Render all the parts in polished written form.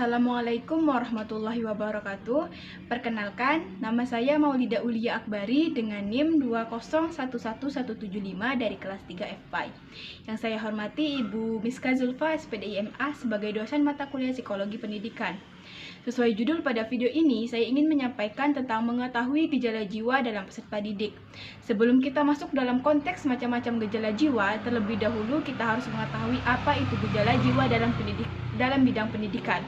Assalamualaikum warahmatullahi wabarakatuh. Perkenalkan, nama saya Maulida Ulia Akbari dengan NIM 2011175 dari kelas 3 FPI. Yang saya hormati Ibu Miska Zulfa, SPDI-MA sebagai dosen mata kuliah Psikologi Pendidikan. Sesuai judul pada video ini, saya ingin menyampaikan tentang mengetahui gejala jiwa dalam peserta didik. Sebelum kita masuk dalam konteks macam-macam gejala jiwa, terlebih dahulu kita harus mengetahui apa itu gejala jiwa dalam bidang pendidikan.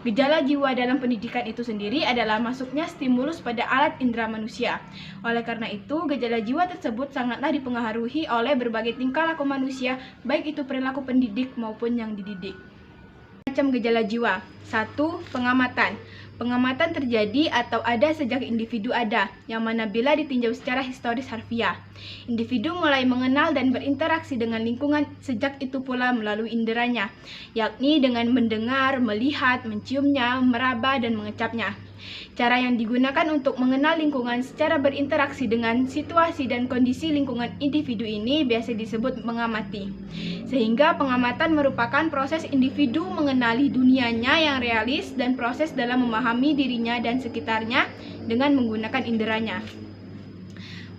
Gejala jiwa dalam pendidikan itu sendiri adalah masuknya stimulus pada alat indera manusia. Oleh karena itu, gejala jiwa tersebut sangatlah dipengaruhi oleh berbagai tingkah laku manusia, baik itu perilaku pendidik maupun yang dididik. Macam gejala jiwa. 1. Pengamatan. Pengamatan terjadi atau ada sejak individu ada, yang mana bila ditinjau secara historis harfiah. Individu mulai mengenal dan berinteraksi dengan lingkungan sejak itu pula melalui inderanya, yakni dengan mendengar, melihat, menciumnya, meraba, dan mengecapnya. Cara yang digunakan untuk mengenal lingkungan secara berinteraksi dengan situasi dan kondisi lingkungan individu ini biasa disebut mengamati. Sehingga pengamatan merupakan proses individu mengenali dunianya yang realis dan proses dalam memahami dirinya dan sekitarnya dengan menggunakan inderanya.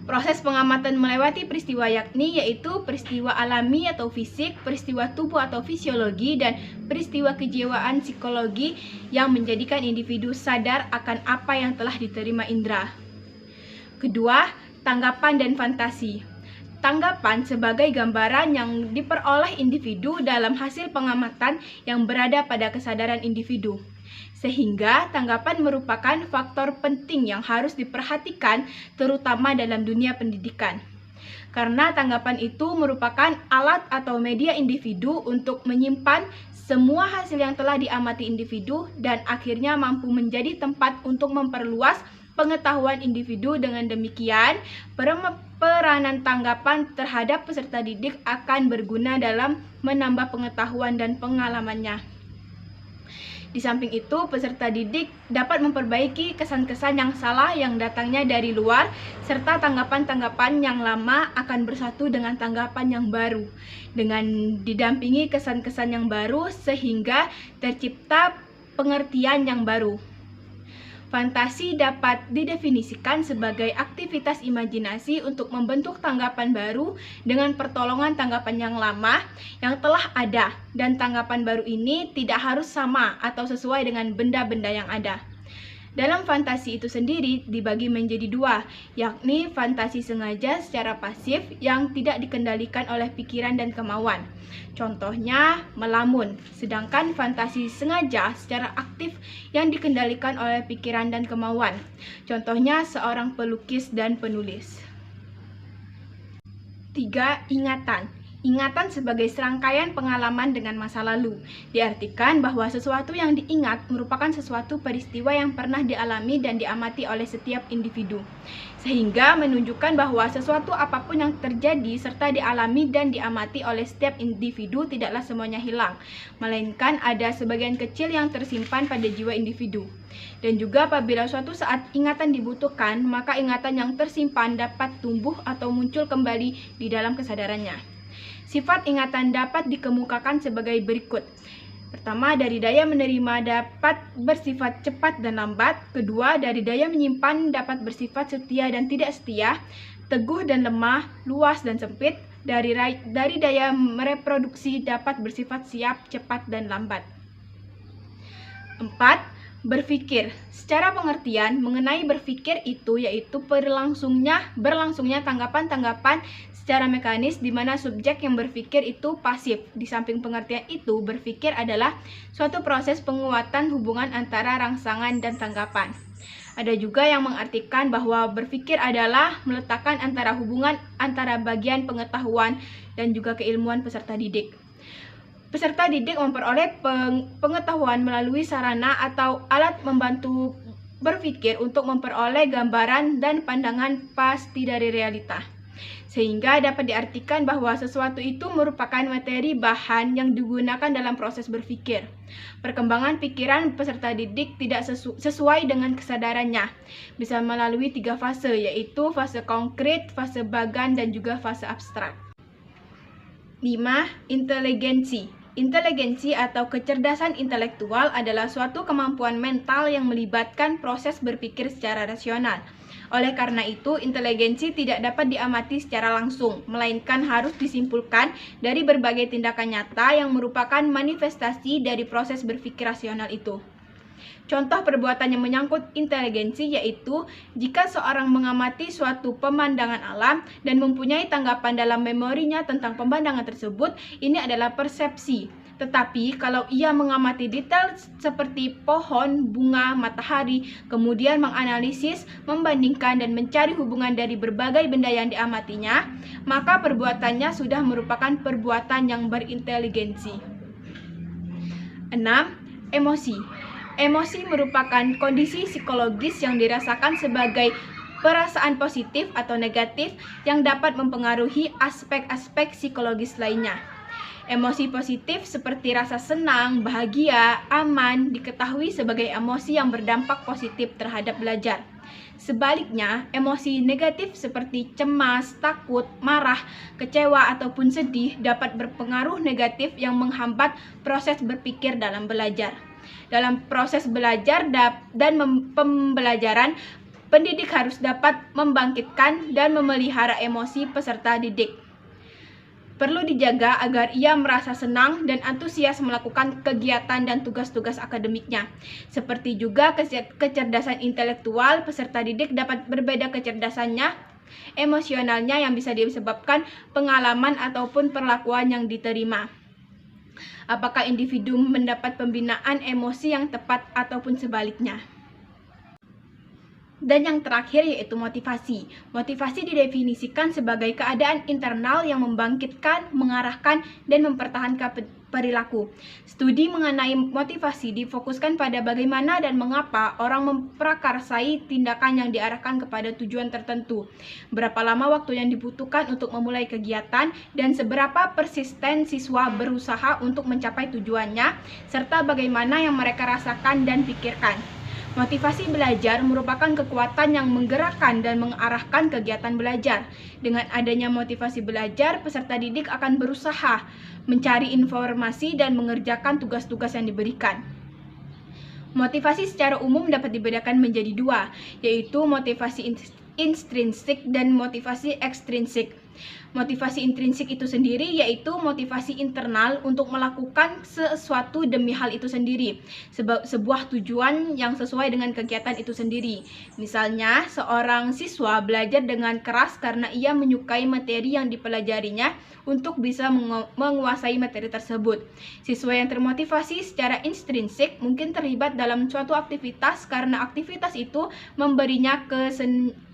Proses pengamatan melewati peristiwa yaitu peristiwa alami atau fisik, peristiwa tubuh atau fisiologi, dan peristiwa kejiwaan psikologi yang menjadikan individu sadar akan apa yang telah diterima indera. Kedua, tanggapan dan fantasi. Tanggapan sebagai gambaran yang diperoleh individu dalam hasil pengamatan yang berada pada kesadaran individu. Sehingga tanggapan merupakan faktor penting yang harus diperhatikan terutama dalam dunia pendidikan. Karena tanggapan itu merupakan alat atau media individu untuk menyimpan semua hasil yang telah diamati individu dan akhirnya mampu menjadi tempat untuk memperluas pengetahuan individu. Dengan demikian, peranan tanggapan terhadap peserta didik akan berguna dalam menambah pengetahuan dan pengalamannya. Di samping itu, peserta didik dapat memperbaiki kesan-kesan yang salah yang datangnya dari luar, serta tanggapan-tanggapan yang lama akan bersatu dengan tanggapan yang baru, dengan didampingi kesan-kesan yang baru sehingga tercipta pengertian yang baru. Fantasi dapat didefinisikan sebagai aktivitas imajinasi untuk membentuk tanggapan baru dengan pertolongan tanggapan yang lama yang telah ada, dan tanggapan baru ini tidak harus sama atau sesuai dengan benda-benda yang ada. Dalam fantasi itu sendiri dibagi menjadi dua, yakni fantasi sengaja secara pasif yang tidak dikendalikan oleh pikiran dan kemauan. Contohnya melamun, sedangkan fantasi sengaja secara aktif yang dikendalikan oleh pikiran dan kemauan. Contohnya seorang pelukis dan penulis. 3. Ingatan. Ingatan sebagai serangkaian pengalaman dengan masa lalu. Diartikan bahwa sesuatu yang diingat merupakan sesuatu peristiwa yang pernah dialami dan diamati oleh setiap individu. Sehingga menunjukkan bahwa sesuatu apapun yang terjadi serta dialami dan diamati oleh setiap individu tidaklah semuanya hilang, melainkan ada sebagian kecil yang tersimpan pada jiwa individu. Dan juga apabila suatu saat ingatan dibutuhkan, maka ingatan yang tersimpan dapat tumbuh atau muncul kembali di dalam kesadarannya. Sifat ingatan dapat dikemukakan sebagai berikut. Pertama, dari daya menerima dapat bersifat cepat dan lambat. Kedua, dari daya menyimpan dapat bersifat setia dan tidak setia, teguh dan lemah, luas dan sempit. Dari daya mereproduksi dapat bersifat siap, cepat, dan lambat. 4. Berpikir. Secara pengertian mengenai berpikir itu yaitu berlangsungnya tanggapan-tanggapan secara mekanis di mana subjek yang berpikir itu pasif. Di samping pengertian itu, berpikir adalah suatu proses penguatan hubungan antara rangsangan dan tanggapan. Ada juga yang mengartikan bahwa berpikir adalah meletakkan antara hubungan antara bagian pengetahuan dan juga keilmuan peserta didik. Peserta didik memperoleh pengetahuan melalui sarana atau alat membantu berpikir untuk memperoleh gambaran dan pandangan pasti dari realita. Sehingga dapat diartikan bahwa sesuatu itu merupakan materi bahan yang digunakan dalam proses berpikir. Perkembangan pikiran peserta didik tidak sesuai dengan kesadarannya. Bisa melalui 3 fase, yaitu fase konkret, fase bagan, dan juga fase abstrak. 5. Inteligensi. Inteligensi atau kecerdasan intelektual adalah suatu kemampuan mental yang melibatkan proses berpikir secara rasional. Oleh karena itu, inteligensi tidak dapat diamati secara langsung, melainkan harus disimpulkan dari berbagai tindakan nyata yang merupakan manifestasi dari proses berpikir rasional itu. Contoh perbuatan yang menyangkut inteligensi yaitu jika seorang mengamati suatu pemandangan alam dan mempunyai tanggapan dalam memorinya tentang pemandangan tersebut, ini adalah persepsi. Tetapi kalau ia mengamati detail seperti pohon, bunga, matahari, kemudian menganalisis, membandingkan dan mencari hubungan dari berbagai benda yang diamatinya, maka perbuatannya sudah merupakan perbuatan yang berinteligensi. 6. Emosi. Emosi merupakan kondisi psikologis yang dirasakan sebagai perasaan positif atau negatif yang dapat mempengaruhi aspek-aspek psikologis lainnya. Emosi positif seperti rasa senang, bahagia, aman diketahui sebagai emosi yang berdampak positif terhadap belajar. Sebaliknya, emosi negatif seperti cemas, takut, marah, kecewa, ataupun sedih dapat berpengaruh negatif yang menghambat proses berpikir dalam belajar. Dalam proses belajar dan pembelajaran, pendidik harus dapat membangkitkan dan memelihara emosi peserta didik. Perlu dijaga agar ia merasa senang dan antusias melakukan kegiatan dan tugas-tugas akademiknya. Seperti juga kecerdasan intelektual, peserta didik dapat berbeda kecerdasannya, emosionalnya yang bisa disebabkan pengalaman ataupun perlakuan yang diterima. Apakah individu mendapat pembinaan emosi yang tepat ataupun sebaliknya. Dan yang terakhir yaitu motivasi. Motivasi didefinisikan sebagai keadaan internal yang membangkitkan, mengarahkan, dan mempertahankan perilaku. Studi mengenai motivasi difokuskan pada bagaimana dan mengapa orang memprakarsai tindakan yang diarahkan kepada tujuan tertentu, berapa lama waktu yang dibutuhkan untuk memulai kegiatan, dan seberapa persisten siswa berusaha untuk mencapai tujuannya, serta bagaimana yang mereka rasakan dan pikirkan. Motivasi belajar merupakan kekuatan yang menggerakkan dan mengarahkan kegiatan belajar. Dengan adanya motivasi belajar, peserta didik akan berusaha mencari informasi dan mengerjakan tugas-tugas yang diberikan. Motivasi secara umum dapat dibedakan menjadi dua, yaitu motivasi intrinsik dan motivasi ekstrinsik. Motivasi intrinsik itu sendiri yaitu motivasi internal untuk melakukan sesuatu demi hal itu sendiri, sebuah tujuan yang sesuai dengan kegiatan itu sendiri. Misalnya, seorang siswa belajar dengan keras karena ia menyukai materi yang dipelajarinya untuk bisa menguasai materi tersebut. Siswa yang termotivasi secara intrinsik mungkin terlibat dalam suatu aktivitas karena aktivitas itu memberinya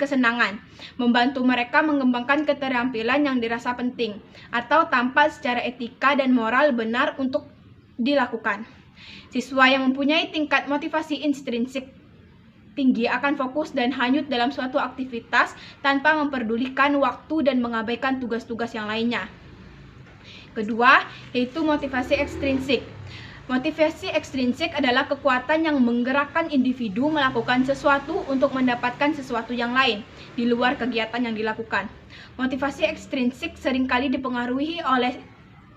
kesenangan, membantu mereka mengembangkan keterampilan yang dirasa penting, atau tanpa secara etika dan moral benar untuk dilakukan. Siswa yang mempunyai tingkat motivasi intrinsik tinggi akan fokus dan hanyut dalam suatu aktivitas tanpa memperdulikan waktu dan mengabaikan tugas-tugas yang lainnya. Kedua, yaitu motivasi ekstrinsik. Motivasi ekstrinsik adalah kekuatan yang menggerakkan individu melakukan sesuatu untuk mendapatkan sesuatu yang lain di luar kegiatan yang dilakukan. Motivasi ekstrinsik seringkali dipengaruhi oleh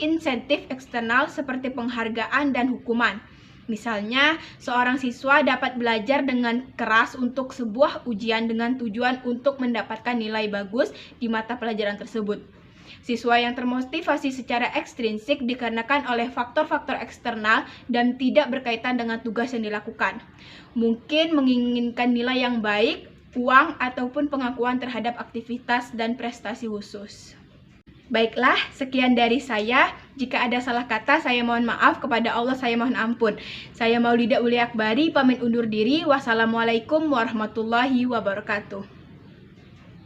insentif eksternal seperti penghargaan dan hukuman. Misalnya, seorang siswa dapat belajar dengan keras untuk sebuah ujian dengan tujuan untuk mendapatkan nilai bagus di mata pelajaran tersebut. Siswa yang termotivasi secara ekstrinsik dikarenakan oleh faktor-faktor eksternal dan tidak berkaitan dengan tugas yang dilakukan. Mungkin menginginkan nilai yang baik, uang, ataupun pengakuan terhadap aktivitas dan prestasi khusus. Baiklah, sekian dari saya. Jika ada salah kata, saya mohon maaf. Kepada Allah, saya mohon ampun. Saya Maulida Uli Akbari, pamit undur diri. Wassalamualaikum warahmatullahi wabarakatuh.